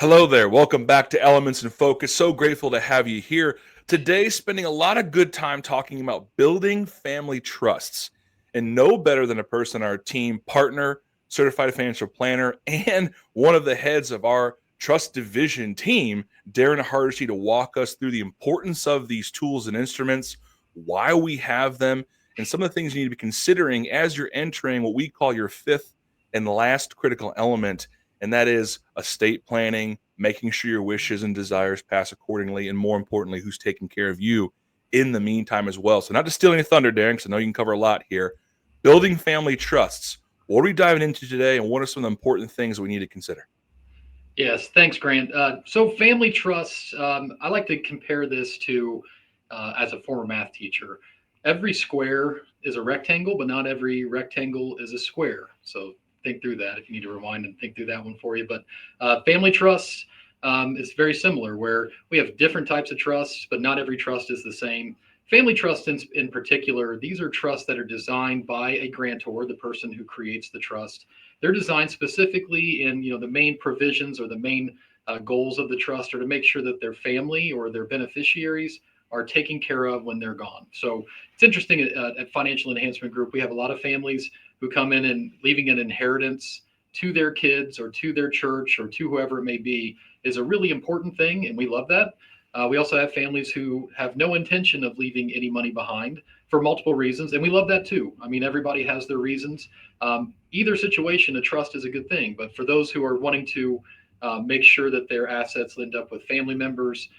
Hello there. Welcome back to Elements in Focus. So grateful to have you here today, spending a lot of good time talking about building family trusts. And no better than a person, our team partner, certified financial planner, and one of the heads of our trust division team, Daren Hardesty, to walk us through the importance of these tools and instruments, why we have them, and some of the things you need to be considering as you're entering what we call your fifth and last critical element, and that is estate planning, making sure your wishes and desires pass accordingly, and more importantly, who's taking care of you in the meantime as well. So, not to steal any thunder, Darren, because I know you can cover a lot here. Building family trusts. What are we diving into today, and what are some of the important things we need to consider? Yes, thanks, Grant. So family trusts, I like to compare this to, as a former math teacher, every square is a rectangle, but not every rectangle is a square. So think through that if you need to rewind and think through that one for you. But family trusts is very similar, where we have different types of trusts, but not every trust is the same. Family trusts, in particular, these are trusts that are designed by a grantor, the person who creates the trust. They're designed specifically in, the main provisions or the main goals of the trust are to make sure that their family or their beneficiaries are taken care of when they're gone. So it's interesting at Financial Enhancement Group, we have a lot of families who come in and leaving an inheritance to their kids or to their church or to whoever it may be is a really important thing, and we love that. We also have families who have no intention of leaving any money behind for multiple reasons, and we love that too. I mean, everybody has their reasons. Either situation, a trust is a good thing, but for those who are wanting to make sure that their assets end up with family members,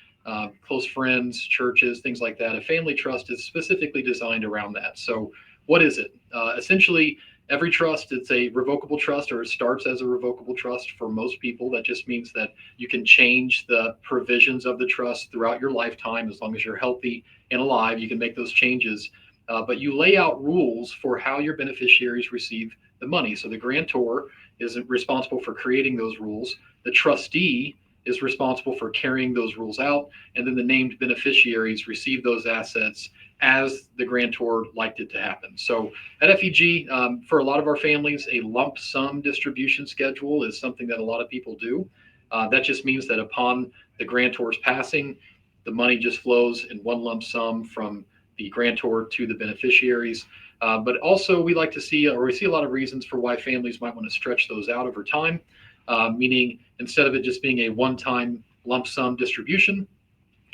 close friends, churches, things like that, a family trust is specifically designed around that. So, what is it? Essentially, every trust, it's a revocable trust, or it starts as a revocable trust for most people. That just means that you can change the provisions of the trust throughout your lifetime. As long as you're healthy and alive, you can make those changes. But you lay out rules for how your beneficiaries receive the money. So the grantor is responsible for creating those rules. The trustee is responsible for carrying those rules out. And then the named beneficiaries receive those assets as the grantor liked it to happen. So at FEG, for a lot of our families, a lump sum distribution schedule is something that a lot of people do. That just means that upon the grantor's passing, the money just flows in one lump sum from the grantor to the beneficiaries. But also, we like to see, or we see a lot of reasons for why families might want to stretch those out over time, meaning instead of it just being a one time lump sum distribution,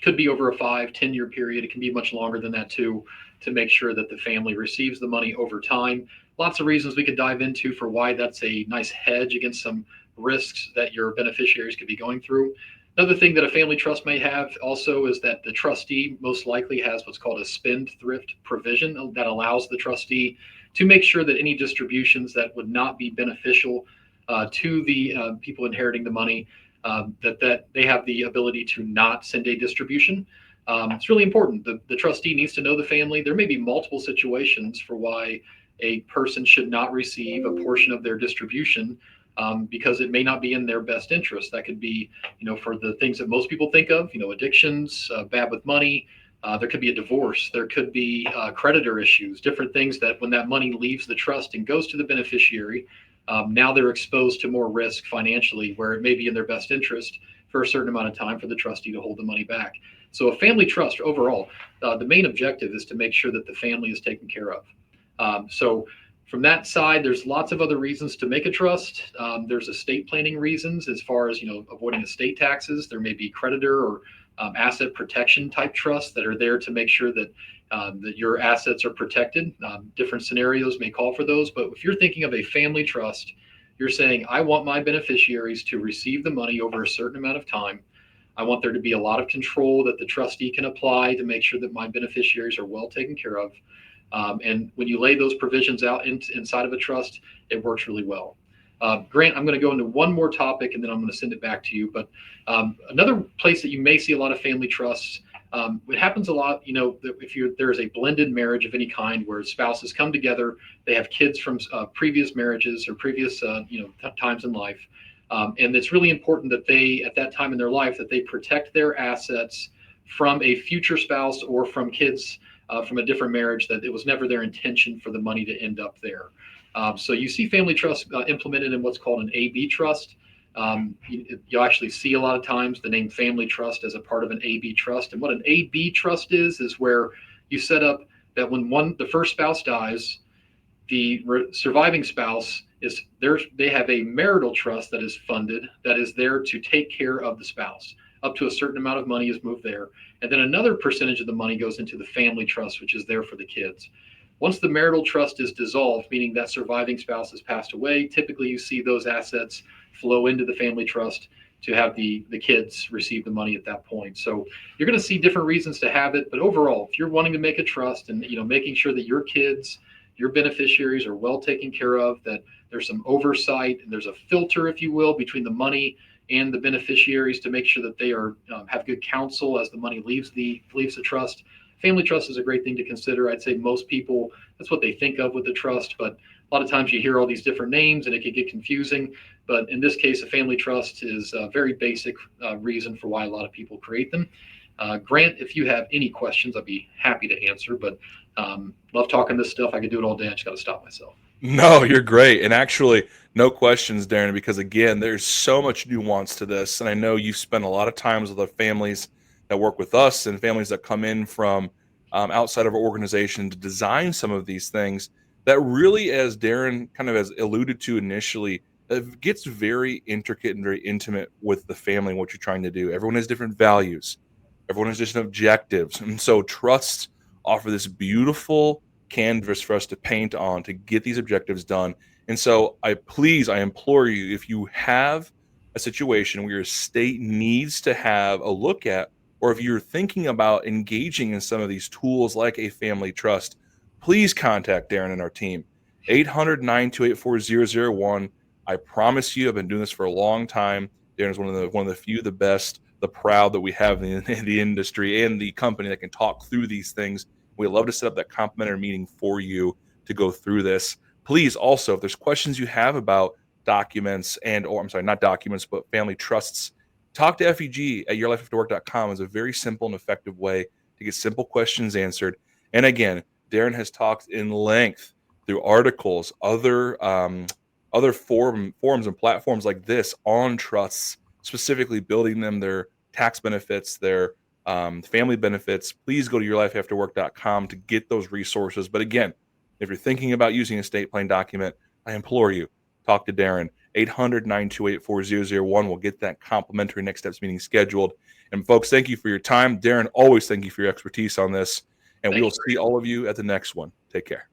could be over a 5, 10 year period. It can be much longer than that too, to make sure that the family receives the money over time. Lots of reasons we could dive into for why that's a nice hedge against some risks that your beneficiaries could be going through. Another thing that a family trust may have also is that the trustee most likely has what's called a spendthrift provision that allows the trustee to make sure that any distributions that would not be beneficial to the people inheriting the money, that they have the ability to not send a distribution. It's really important. The trustee needs to know the family. There may be multiple situations for why a person should not receive a portion of their distribution, because it may not be in their best interest. That could be, for the things that most people think of, addictions, bad with money. There could be a divorce. There could be creditor issues, different things that when that money leaves the trust and goes to the beneficiary, now they're exposed to more risk financially, where it may be in their best interest for a certain amount of time for the trustee to hold the money back. So a family trust overall, the main objective is to make sure that the family is taken care of. So from that side, there's lots of other reasons to make a trust. There's estate planning reasons, as far as avoiding estate taxes. There may be creditor or asset protection type trusts that are there to make sure that your assets are protected. Different scenarios may call for those, but if you're thinking of a family trust, you're saying, I want my beneficiaries to receive the money over a certain amount of time. I want there to be a lot of control that the trustee can apply to make sure that my beneficiaries are well taken care of. And when you lay those provisions out inside of a trust, it works really well. Grant, I'm going to go into one more topic and then I'm going to send it back to you. But another place that you may see a lot of family trusts, it happens a lot, if there is a blended marriage of any kind where spouses come together, they have kids from previous marriages or previous times in life. And it's really important that they, at that time in their life, that they protect their assets from a future spouse or from kids from a different marriage, that it was never their intention for the money to end up there. So you see family trust implemented in what's called an AB trust. You'll actually see a lot of times the name family trust as a part of an AB trust. And what an AB trust is where you set up that when the first spouse dies, the surviving spouse is there. They have a marital trust that is funded, that is there to take care of the spouse. Up to a certain amount of money is moved there. And then another percentage of the money goes into the family trust, which is there for the kids. Once the marital trust is dissolved, meaning that surviving spouse has passed away, typically you see those assets flow into the family trust to have the kids receive the money at that point. So you're going to see different reasons to have it, but overall, if you're wanting to make a trust and making sure that your kids, your beneficiaries are well taken care of, that there's some oversight and there's a filter, if you will, between the money and the beneficiaries to make sure that they are have good counsel as the money leaves the trust. Family trust is a great thing to consider. I'd say most people, that's what they think of with the trust, but a lot of times you hear all these different names and it can get confusing. But in this case, a family trust is a very basic reason for why a lot of people create them. Grant, if you have any questions, I'd be happy to answer, but love talking this stuff. I could do it all day. I just got to stop myself. No, you're great. And actually, no questions, Daren, because again, there's so much nuance to this. And I know you've spent a lot of times with the families that work with us and families that come in from outside of our organization to design some of these things that really, as Daren kind of has alluded to initially, it gets very intricate and very intimate with the family and what you're trying to do. Everyone has different values. Everyone has different objectives. And so trusts offer this beautiful canvas for us to paint on to get these objectives done. And so I implore you, if you have a situation where your state needs to have a look at, or if you're thinking about engaging in some of these tools like a family trust, please contact Daren and our team. 800-928-4001. I promise you, I've been doing this for a long time. Daren is one of the few, the best, the proud that we have in the industry and the company that can talk through these things. We'd love to set up that complimentary meeting for you to go through this. Please also, if there's questions you have about documents not documents, but family trusts, talk to FEG at yourlifeafterwork.com. Is a very simple and effective way to get simple questions answered. And again, Daren has talked in length through articles, other forums and platforms like this on trusts, specifically building them, their tax benefits, their family benefits. Please go to yourlifeafterwork.com to get those resources. But again, if you're thinking about using a estate plan document, I implore you, talk to Daren. 800-928-4001. We'll get that complimentary next steps meeting scheduled. And folks, thank you for your time. Daren, always thank you for your expertise on this. And we will see all of you at the next one. Take care.